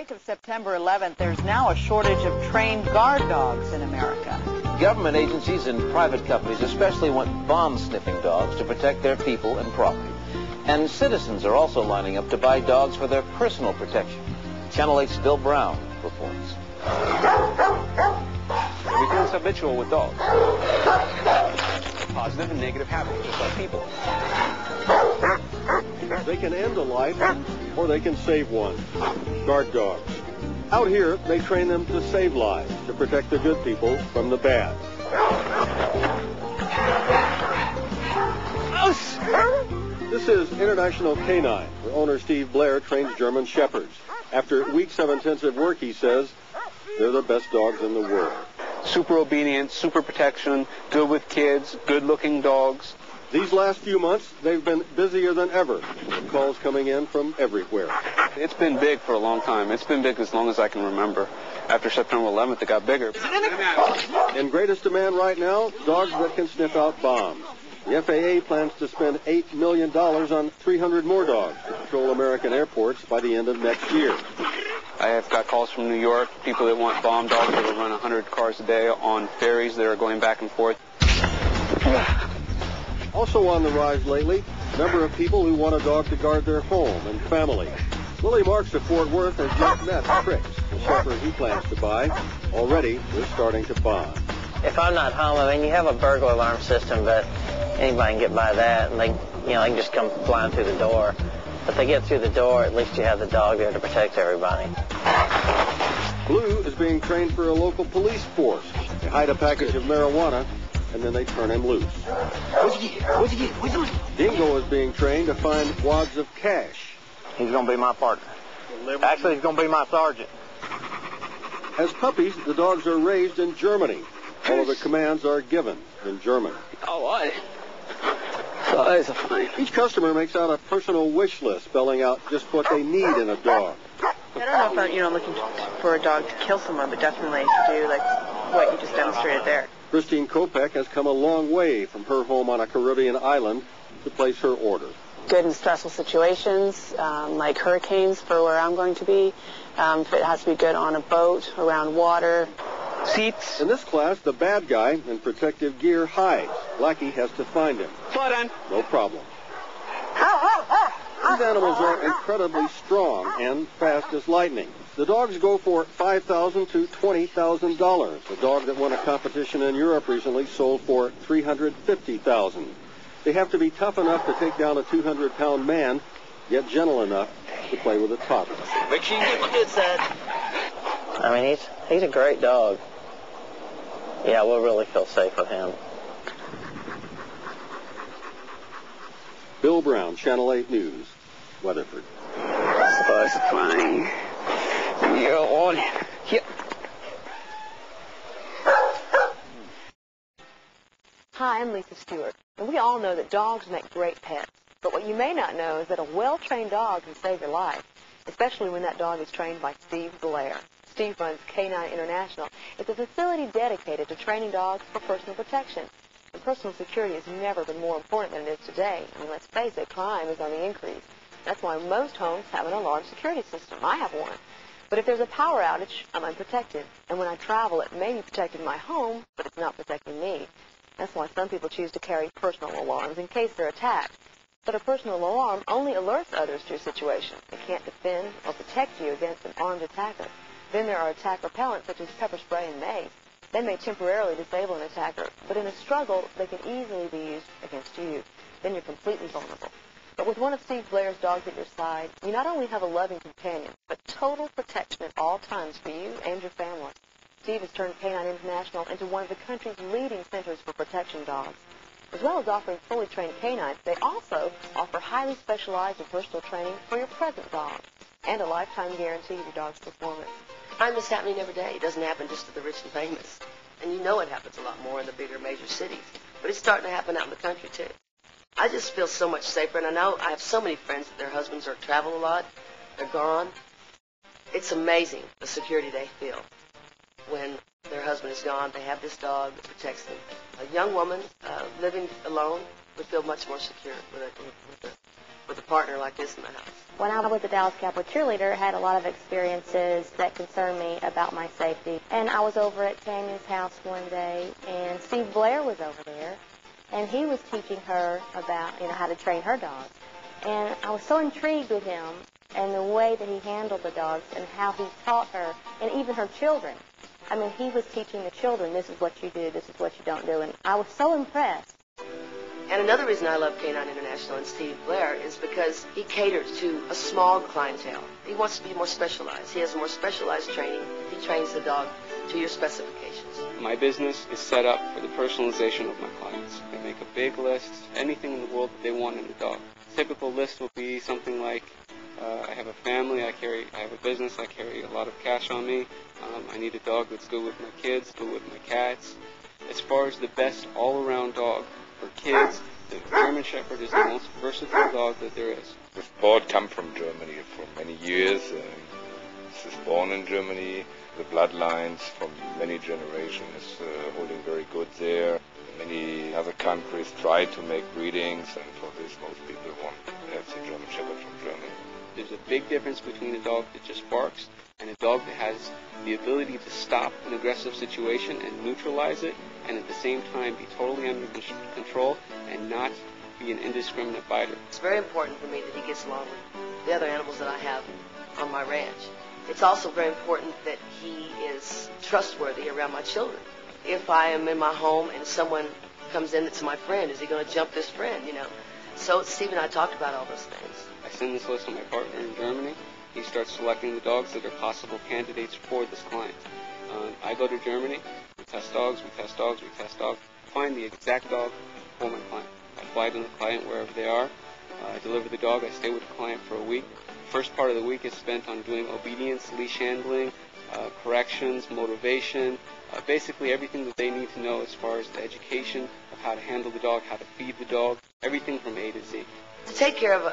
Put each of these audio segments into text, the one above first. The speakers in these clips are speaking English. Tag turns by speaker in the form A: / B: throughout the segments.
A: wake of September 11th, there's now a shortage of trained guard dogs in America.
B: Government agencies and private companies especially want bomb-sniffing dogs to protect their people and property. And citizens are also lining up to buy dogs for their personal protection. Channel 8's Bill Brown reports.
C: It becomes habitual with dogs. Positive and negative habits, just like people.
D: They can end a life, or they can save one. Guard dogs. Out here, they train them to save lives, to protect the good people from the bad. This is International Canine, where owner Steve Blair trains German Shepherds. After weeks of intensive work, he says, they're the best dogs in the world.
C: Super obedient, super protection, good with kids, good-looking dogs.
D: These last few months, they've been busier than ever, with calls coming in from everywhere.
C: It's been big for a long time. It's been big as long as I can remember. After September 11th, it got bigger.
D: In greatest demand right now, dogs that can sniff out bombs. The FAA plans to spend $8 million on 300 more dogs to patrol American airports by the end of next year.
C: I have got calls from New York, people that want bomb dogs that will run 100 cars a day on ferries that are going back and forth.
D: Also on the rise lately, a number of people who want a dog to guard their home and family. Willie Marks of Fort Worth has just met Trix, the shepherd he plans to buy. Already, they're starting to bond.
E: If I'm not home, I mean, you have a burglar alarm system, but anybody can get by that, and they can just come flying through the door. If they get through the door, at least you have the dog there to protect everybody.
D: Blue is being trained for a local police force. They hide a package of marijuana, and then they turn him loose.
E: What'd you get?
D: Dingo is being trained to find wads of cash.
E: He's going to be my partner. Actually, he's going to be my sergeant.
D: As puppies, the dogs are raised in Germany. All of the commands are given in German.
C: Oh, that's fine.
D: Each customer makes out a personal wish list, spelling out just what they need in a dog.
F: I don't know if I'm, looking for a dog to kill someone, but definitely to do like what you just demonstrated there.
D: Christine Kopek has come a long way from her home on a Caribbean island to place her order.
F: Good in stressful situations, like hurricanes for where I'm going to be. If it has to be good on a boat, around water.
C: Seats.
D: In this class, the bad guy in protective gear hides. Blackie has to find him.
C: Flood on.
D: No problem. These animals are incredibly strong and fast as lightning. The dogs go for $5,000 to $20,000. The dog that won a competition in Europe recently sold for $350,000. They have to be tough enough to take down a 200-pound man, yet gentle enough to play with a toddler.
E: Make sure you get my good side. I mean, he's a great dog. Yeah, we'll really feel safe with him.
D: Bill Brown, Channel 8 News, Weatherford.
C: So it's fine. You're on here.
G: Hi, I'm Lisa Stewart, and we all know that dogs make great pets. But what you may not know is that a well-trained dog can save your life, especially when that dog is trained by Steve Blair. Steve runs Canine International. It's a facility dedicated to training dogs for personal protection. And personal security has never been more important than it is today. I mean, let's face it, crime is on the increase. That's why most homes have an alarm security system. I have one. But if there's a power outage, I'm unprotected. And when I travel, it may be protecting my home, but it's not protecting me. That's why some people choose to carry personal alarms in case they're attacked. But a personal alarm only alerts others to a situation. It can't defend or protect you against an armed attacker. Then there are attack repellents such as pepper spray and mace. They may temporarily disable an attacker, but in a struggle, they can easily be used against you. Then you're completely vulnerable. But with one of Steve Blair's dogs at your side, you not only have a loving companion, but total protection at all times for you and your family. Steve has turned Canine International into one of the country's leading centers for protection dogs. As well as offering fully trained canines, they also offer highly specialized and personal training for your present dog and a lifetime guarantee of your dog's performance.
H: Crime is happening every day. It doesn't happen just to the rich and famous. And you know it happens a lot more in the bigger major cities. But it's starting to happen out in the country, too. I just feel so much safer. And I know I have so many friends that their husbands are travel a lot. They're gone. It's amazing the security they feel. When their husband is gone, they have this dog that protects them. A young woman living alone would feel much more secure with a partner like this in the house.
I: When I was a Dallas Cowboy cheerleader, I had a lot of experiences that concerned me about my safety. And I was over at Tanya's house one day, and Steve Blair was over there, and he was teaching her about, how to train her dogs. And I was so intrigued with him and the way that he handled the dogs and how he taught her, and even her children. I mean, he was teaching the children, this is what you do, this is what you don't do, and I was so impressed.
H: And another reason I love Canine International and Steve Blair is because he caters to a small clientele. He wants to be more specialized. He has more specialized training. He trains the dog to your specifications.
C: My business is set up for the personalization of my clients. They make a big list, anything in the world that they want in a dog. A typical list will be something like, I have a family, I have a business, I carry a lot of cash on me. I need a dog that's good with my kids, good with my cats. As far as the best all-around dog for kids, the German Shepherd is the most versatile dog that there is.
J: The sport comes from Germany for many years. This is born in Germany. The bloodlines from many generations holding very good there. Many other countries try to make breedings, and for this most people want to have the German Shepherd from Germany.
C: There's a big difference between a dog that just barks and a dog that has the ability to stop an aggressive situation and neutralize it, and at the same time be totally under control and not be an indiscriminate biter.
H: It's very important for me that he gets along with the other animals that I have on my ranch. It's also very important that he is trustworthy around my children. If I am in my home and someone comes in that's my friend, is he going to jump this friend, So Steve and I talked about all those things.
C: I send this list to my partner in Germany. He starts selecting the dogs that are possible candidates for this client. I go to Germany, we test dogs, find the exact dog for my client. I fly to the client wherever they are. I deliver the dog. I stay with the client for a week. First part of the week is spent on doing obedience, leash handling, corrections, motivation, basically everything that they need to know as far as the education of how to handle the dog, how to feed the dog, everything from A to Z.
H: To take care of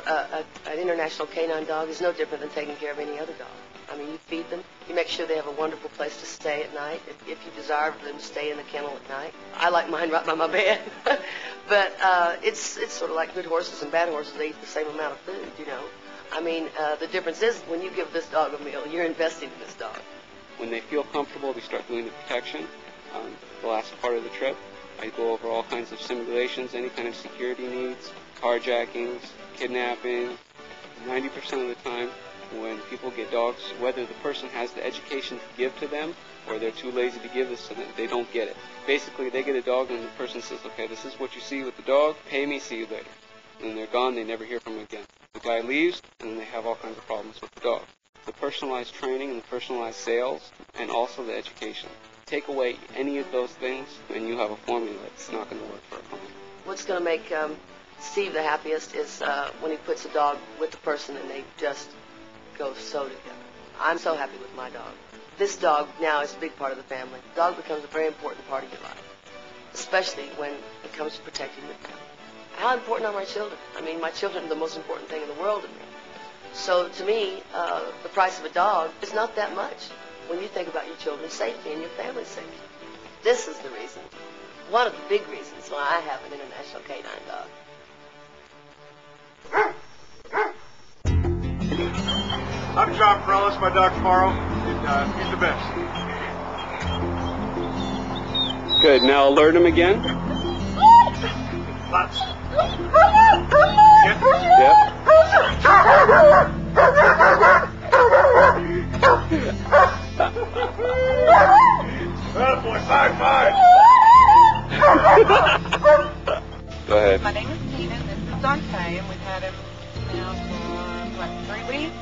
H: an international canine dog is no different than taking care of any other dog. I mean, you feed them. You make sure they have a wonderful place to stay at night, if you desire for them to stay in the kennel at night. I like mine right by my bed. But it's sort of like good horses and bad horses. They eat the same amount of food, I mean, the difference is when you give this dog a meal, you're investing in this dog.
C: When they feel comfortable, we start doing the protection. The last part of the trip, I go over all kinds of simulations, any kind of security needs, carjackings, kidnapping. 90% of the time, when people get dogs, whether the person has the education to give to them or they're too lazy to give this to them, they don't get it. Basically, they get a dog and the person says, okay, this is what you see with the dog, pay me, see you later. And then they're gone, they never hear from him again. The guy leaves, and then they have all kinds of problems with the dog. The personalized training and the personalized sales, and also the education. Take away any of those things, and you have a formula that's not going to work for a client.
H: What's going to make Steve the happiest is when he puts a dog with the person and they just go so together. I'm so happy with my dog. This dog now is a big part of the family. The dog becomes a very important part of your life, especially when it comes to protecting your family. How important are my children? I mean, my children are the most important thing in the world to me. So to me, the price of a dog is not that much when you think about your children's safety and your family's safety. This is the reason, one of the big reasons why I have an international canine dog.
K: I'm John Perellis, my dog Tomorrow, and he's the best.
C: Good, now alert him again.
K: Lots.
C: Yep.
K: Oh boy, 5'5".
J: Go ahead.
A: My name is Tina, and this is Dante, and we've had him now for, 3 weeks?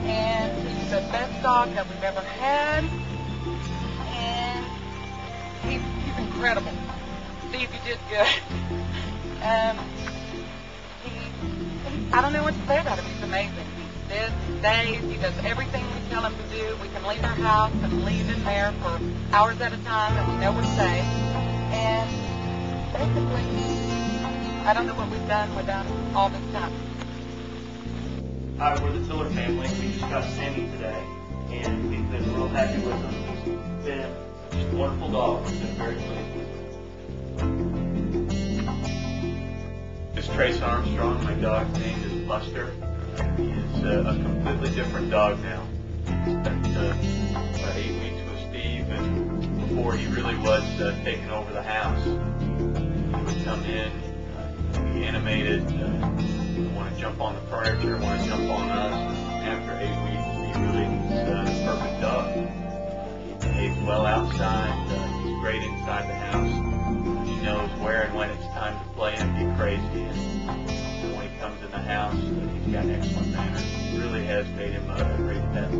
A: And he's the best dog that we've ever had, and he's incredible. Steve, you did good. I don't know what to say about him. He's amazing. He sits, he stays, he does everything we tell him to do. We can leave our house and leave him there for hours at a time, and we know we're safe. And basically, I don't know what we've done without him all this time.
L: Hi, we're the Tiller family. We just got Sammy today, and we've been real happy with him. He's been just a wonderful dog. We've been very pleased with him. This is Trace Armstrong. My dog's name is Buster. He is a completely different dog now. Spent about 8 weeks with Steve, and before he really was taking over the house. He would come in, be animated, want to jump on the furniture, want to jump on us. After 8 weeks, he really is the perfect dog. He behaves well outside. He's great inside the house. He knows where and when it's time to play and be crazy. And when he comes in the house, he's got excellent manners. It really has made him a great pet.